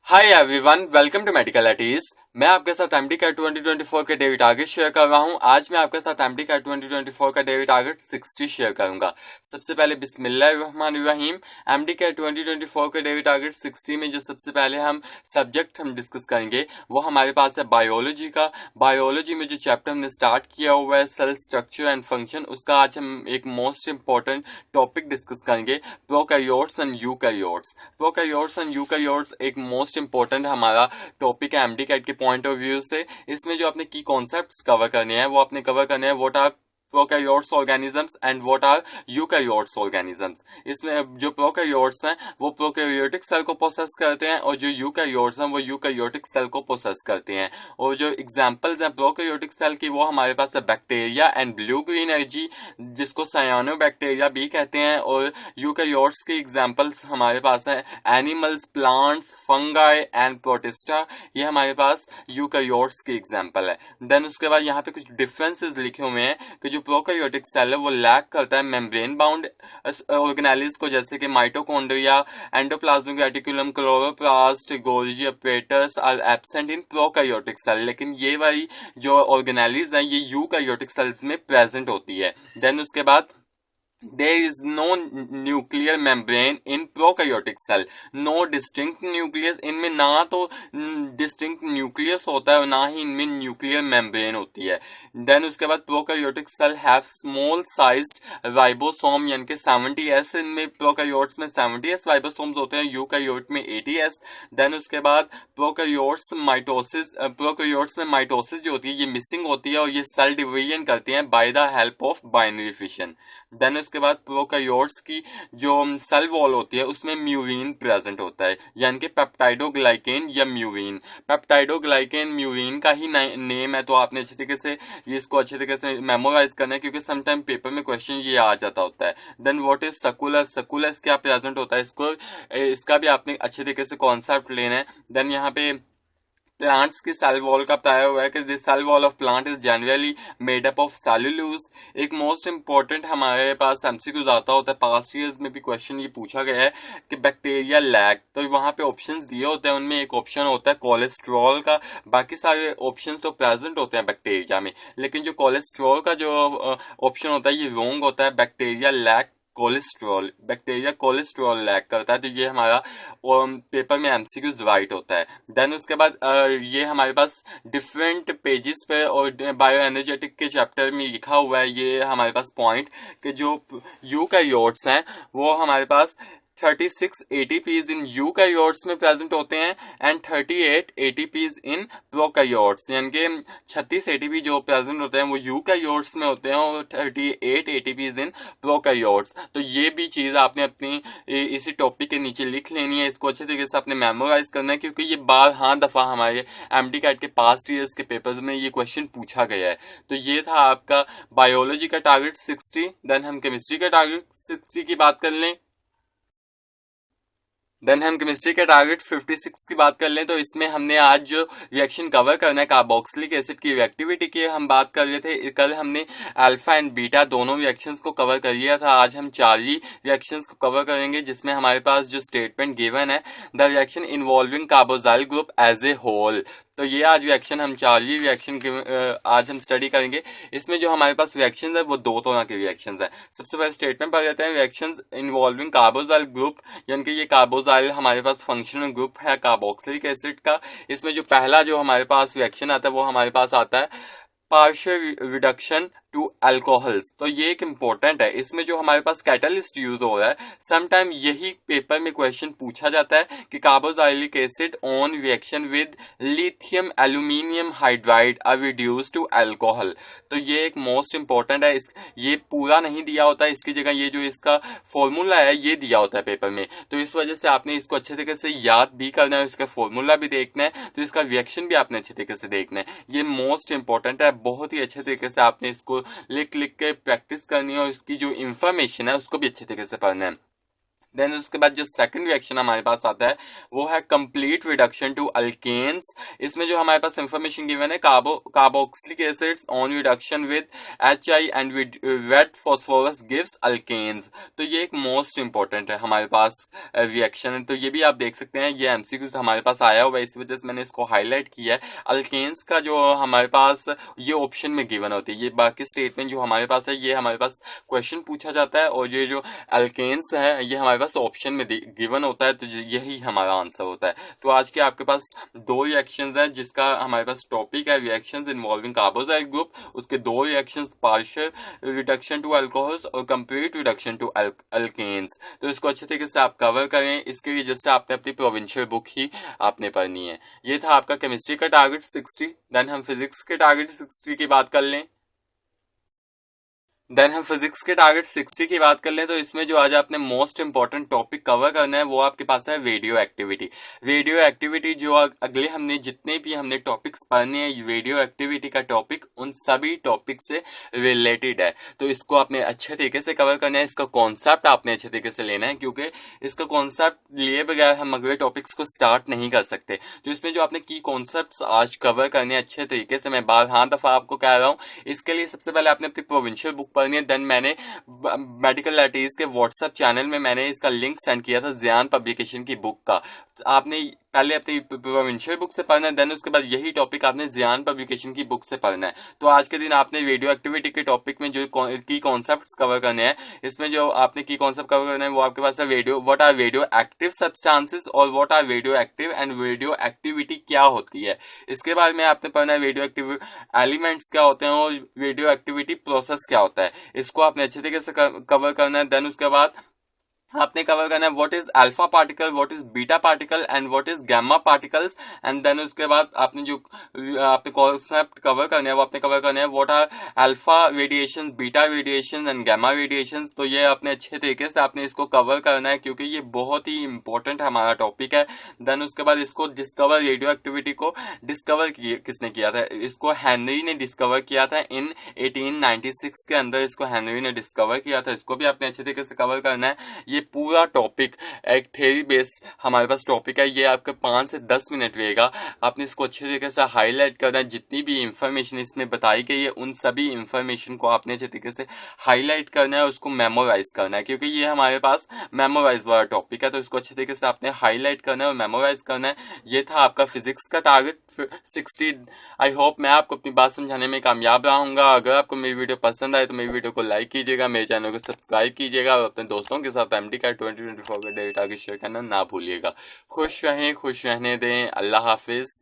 Hi everyone, welcome to medical एटीज। मैं आपके साथ एमडी कैट 2024 के डेली टारगेट शेयर कर रहा हूं। आज मैं आपके साथ एमडी कैट 2024 का डेली टारगेट 60 शेयर करूंगा। सबसे पहले बिस्मिल्लाहिर्रहमानिर्रहीम। एमडी कैट 2024 के डेली टारगेट 60 में जो सबसे पहले हम सब्जेक्ट डिस्कस करेंगे वो हमारे पास है बायोलॉजी का। बायोलॉजी में जो चैप्टर हमने स्टार्ट किया हुआ है सेल स्ट्रक्चर एंड फंक्शन, उसका आज हम एक मोस्ट इंपॉर्टेंट टॉपिक डिस्कस करेंगे, prokaryotes and eukaryotes. Prokaryotes and eukaryotes एक मोस्ट इंपॉर्टेंट हमारा टॉपिक है एमडी कैट के पॉइंट ऑफ व्यू से। इसमें जो अपने की कॉन्सेप्ट्स कवर करने हैं वो अपने कवर करने हैं what are prokaryotes organisms and what are eukaryotes organisms. इसमें जो प्रोकैरियोट्स हैं वो प्रोकैरियोटिक सेल को प्रोसेस करते हैं और जो यूकैरियोट्स हैं वो यूकैरियोटिक सेल को प्रोसेस करते हैं। और जो एग्जांपल्स हैं प्रोकैरियोटिक सेल की वो हमारे पास है bacteria and blue green algae, जिसको सायानोबैक्टीरिया भी कहते हैं। और यूकैरियोट्स की एग्जांपल्स हमारे पास है animals, plants, fungi and protista. ये हमारे पास यूकैरियोट्स की एग्जांपल है। देन उसके बाद यहाँ पे कुछ डिफरेंसेस लिखे हुए हैं कि जो प्रोकैरियोटिक सेल है वो लैक करता है मेम्ब्रेन बाउंड ऑर्गेनेलिज को, जैसे कि mitochondria, endoplasmic reticulum, chloroplast, Golgi apparatus are absent in prokaryotic cell. लेकिन ये वाली जो ऑर्गेनेलिज है ये यूकैरियोटिक सेल्स में प्रेजेंट होती है। देन उसके बाद there is no nuclear membrane in prokaryotic cell, no distinct nucleus। इनमें ना तो distinct nucleus होता है और ना ही इनमें nuclear membrane होती है। देन उसके बाद prokaryotic cell have small sized ribosome, यानी कि 70s इनमें प्रोकैरियोट्स में 70s राइबोसोम्स होते हैं, यूकैरियोट में 80s। देन उसके बाद प्रोकैरियोट्स में माइटोसिस जो होती है ये मिसिंग होती है और ये सेल डिवीजन करती हैं by the help of binary fission. Then उसके बाद प्रोकैरियोट्स की जो सेल वॉल होती है उसमें म्यूरिन प्रेजेंट होता है, यानी कि पेप्टाइडोग्लाइकेन या म्यूरिन। पेप्टाइडोग्लाइकेन म्यूरिन का ही नेम है, तो आपने अच्छे तरीके से इसको अच्छे तरीके से मेमोराइज करना है क्योंकि समटाइम पेपर में क्वेश्चन ये आ जाता होता है। देन व्हाट इज सकुलस, सकुलस क्या प्रेजेंट होता है, इसका भी आपने अच्छे तरीके से कॉन्सेप्ट लेना है। देन यहाँ पे प्लांट्स की सेल वॉल का बताया हुआ है कि this cell wall of plant is generally made up of cellulose. एक मोस्ट इंपॉर्टेंट हमारे पास एमसीक्यूज आता होता है, पास्ट ईयर्स में भी क्वेश्चन ये पूछा गया है कि बैक्टीरिया लैक, तो वहां पे ऑप्शंस दिए होते हैं, उनमें एक ऑप्शन होता है कोलेस्ट्रॉल का। बाकी सारे ऑप्शंस तो प्रेजेंट होते हैं बैक्टीरिया में, लेकिन जो कोलेस्ट्रॉल का जो ऑप्शन होता है ये रॉन्ग होता है। Bacteria lack cholesterol, bacteria cholesterol lack करता है, तो ये हमारा पेपर में एमसीक्यूज राइट होता है। देन उसके बाद ये हमारे पास डिफरेंट पेजेस पे और बायो एनर्जेटिक के चैप्टर में लिखा हुआ है ये हमारे पास पॉइंट कि जो यूकैरियोट्स हैं वो हमारे पास 36 ATPs इन यूकैरियोट्स में प्रेजेंट होते हैं एंड 38 ATPs इन प्रोकैरियोट्स, यानी कि 36 ATP जो प्रेजेंट होते हैं वो यूकैरियोट्स में होते हैं और 38 ATPs इन प्रोकैरियोट्स। तो ये भी चीज आपने अपनी इसी टॉपिक के नीचे लिख लेनी है, इसको अच्छे तरीके से आपने मेमोराइज करना है क्योंकि ये बार दफा हमारे एमडी कैट के पास्ट ईयर्स के पेपर्स में ये क्वेश्चन पूछा गया है। तो ये था आपका बायोलॉजी का टारगेट 60। देन हम केमिस्ट्री का टारगेट 60 की बात कर लें। देन हम केमिस्ट्री के टारगेट 56 की बात कर लें, तो इसमें हमने आज जो रिएक्शन कवर करना है कार्बोक्सिलिक एसिड की रिएक्टिविटी की हम बात कर रहे थे। कल हमने अल्फा एंड बीटा दोनों रिएक्शंस को कवर कर लिया था। आज हम 4 ही रिएक्शंस को कवर करेंगे जिसमें हमारे पास जो स्टेटमेंट गिवन है the reaction involving carboxyl group as a whole. तो ये आज रिएक्शन हम 4 ही रिएक्शन आज हम स्टडी करेंगे। इसमें जो हमारे पास रिएक्शंस है वो 2 तरह के रिएक्शंस है। सबसे पहले स्टेटमेंट पर जाते हैं, रिएक्शंस इन्वॉल्विंग कार्बोजाइल ग्रुप, यानी कि ये कार्बोजाइल हमारे पास फंक्शनल ग्रुप है कार्बोक्सिलिक एसिड का। इसमें जो पहला जो हमारे पास रिएक्शन आता है वो हमारे पास आता है पार्शियल रिडक्शन टू अल्कोहल्स। तो ये एक इंपॉर्टेंट है, इसमें जो हमारे पास कैटलिस्ट यूज हो रहा है, समटाइम यही पेपर में क्वेश्चन पूछा जाता है कि carboxylic acid on reaction with lithium aluminium hydride are reduce to alcohol. तो ये एक मोस्ट इंपॉर्टेंट है, ये पूरा नहीं दिया होता है, इसकी जगह ये जो इसका फॉर्मूला है ये दिया होता है पेपर में, तो इस वजह से आपने इसको अच्छे तरीके से याद भी करना है, इसका फॉर्मूला भी देखना है, तो इसका रिएक्शन भी आपने अच्छे तरीके से देखना है। ये मोस्ट इंपॉर्टेंट है, बहुत ही अच्छे तरीके से आपने इसको लिख लिख के प्रैक्टिस करनी है और इसकी जो इंफॉर्मेशन है उसको भी अच्छे तरीके से पढ़ना है। देन उसके बाद जो सेकंड रिएक्शन हमारे पास आता है वो है कंप्लीट रिडक्शन टू अल्केन्स। इसमें जो हमारे पास इंफॉर्मेशन गिवन है carboxylic acids on reduction with HI and red phosphorus gives alkanes. तो ये एक मोस्ट इंपॉर्टेंट है हमारे पास रिएक्शन है, तो ये भी आप देख सकते हैं, ये एमसीक्यू हमारे पास आया हुआ है, इस वजह से मैंने इसको हाईलाइट किया है। अल्केन्स का जो हमारे पास ये ऑप्शन में गिवन होती है, ये बाकी स्टेटमेंट जो हमारे पास है ये हमारे पास क्वेश्चन पूछा जाता है, और ये जो अल्केन्स है ये हमारे पास ऑप्शन में गिवन होता है, तो यही हमारा आंसर होता है। तो आज के आपके पास दो रिएक्शंस हैं जिसका हमारे पास टॉपिक है रिएक्शंस इन्वॉल्विंग कार्बोक्सिल ग्रुप, उसके दो reactions partial reduction to alcohols और कंप्लीट रिडक्शन टू अल्केन्स। तो इसको अच्छे तरीके से आप कवर करें, इसके लिए जस्ट आपने अपनी प्रोविंशियल बुक ही आपने पढ़नी है। ये था आपका केमिस्ट्री का टारगेट 60। देन हम फिजिक्स के टारगेट 60 की बात कर लें। देन हम फिजिक्स के टारगेट 60 की बात कर लें, तो इसमें जो आज आपने मोस्ट इंपॉर्टेंट टॉपिक कवर करना है वो आपके पास है रेडियो एक्टिविटी। रेडियो एक्टिविटी जो अगले हमने जितने भी हमने टॉपिक्स पढ़ने हैं रेडियो एक्टिविटी का टॉपिक उन सभी टॉपिक से रिलेटेड है, तो इसको आपने अच्छे तरीके से कवर करना है। इसका कॉन्सेप्ट आपने अच्छे तरीके से लेना है, क्योंकि इसका कॉन्सेप्ट लिए बगैर हम अगले टॉपिक्स को स्टार्ट नहीं कर सकते। तो इसमें जो आपने की कॉन्सेप्ट आज कवर करने अच्छे तरीके से, मैं बार दफा आपको कह रहा हूँ, इसके लिए सबसे पहले आपने अपनी प्रोविंशियल बुक पढ़नी है। देन मैंने मेडिकल लैटिस के व्हाट्सएप चैनल में मैंने इसका लिंक सेंड किया था जियान पब्लिकेशन की बुक का, आपने पहले अपनी प्रोविंशियल बुक से पढ़ना है, देन उसके बाद यही टॉपिक आपने जियान पब्लिकेशन की बुक से पढ़ना है। तो आज के दिन आपने रेडियो एक्टिविटी के टॉपिक में जो की कॉन्सेप्ट्स कवर करने हैं, इसमें जो आपने की कॉन्सेप्ट कवर करना है वो आपके पास है radio, what are radioactive substances और what are radioactive and radioactivity क्या होती है। इसके बाद में आपने पढ़ना है रेडियो एक्टिव एलिमेंट्स क्या होते हैं और रेडियो एक्टिविटी प्रोसेस क्या होता है, इसको आपने अच्छे तरीके से कवर करना है। देन उसके बाद आपने कवर करना है what is alpha particle, what is beta particle and what is gamma particles. And then उसके बाद आपने जो आपने कॉन्सेप्ट कवर करने हैं वो आपने कवर करने हैं what are alpha radiation, beta radiation and gamma radiation. तो ये आपने अच्छे तरीके से आपने इसको कवर करना है, क्योंकि ये बहुत ही इंपॉर्टेंट हमारा टॉपिक है। देन उसके बाद इसको डिस्कवर, रेडियो एक्टिविटी को डिस्कवर किसने किया था, इसको हेनरी ने डिस्कवर किया था इन 1896 के अंदर, इसको हेनरी ने डिस्कवर किया था। इसको भी आपने अच्छे तरीके से कवर करना है। ये पूरा टॉपिक एक थ्योरी बेस हमारे पास टॉपिक है, ये आपके 5 से 10 मिनट रहेगा, आपने इसको अच्छे तरीके से हाईलाइट करना है। जितनी भी इंफॉर्मेशन इसमें बताई गई है उन सभी इंफॉर्मेशन को आपने अच्छे तरीके से हाईलाइट करना है, उसको मेमोराइज करना है, क्योंकि ये हमारे पास मेमोराइज वाला टॉपिक है, तो इसको अच्छे तरीके से आपने हाईलाइट करना है और मेमोराइज करना है। ये था आपका फिजिक्स का टारगेट 60। आई होप मैं आपको अपनी बात समझाने में कामयाब रहूंगा। अगर आपको मेरी वीडियो पसंद आए तो मेरी वीडियो को लाइक कीजिएगा, मेरे चैनल को सब्सक्राइब कीजिएगा और अपने दोस्तों के साथ MD का 2024 का डेट आगे शेयर करना ना भूलिएगा। खुश रहें, खुश रहने दें। अल्लाह हाफिज।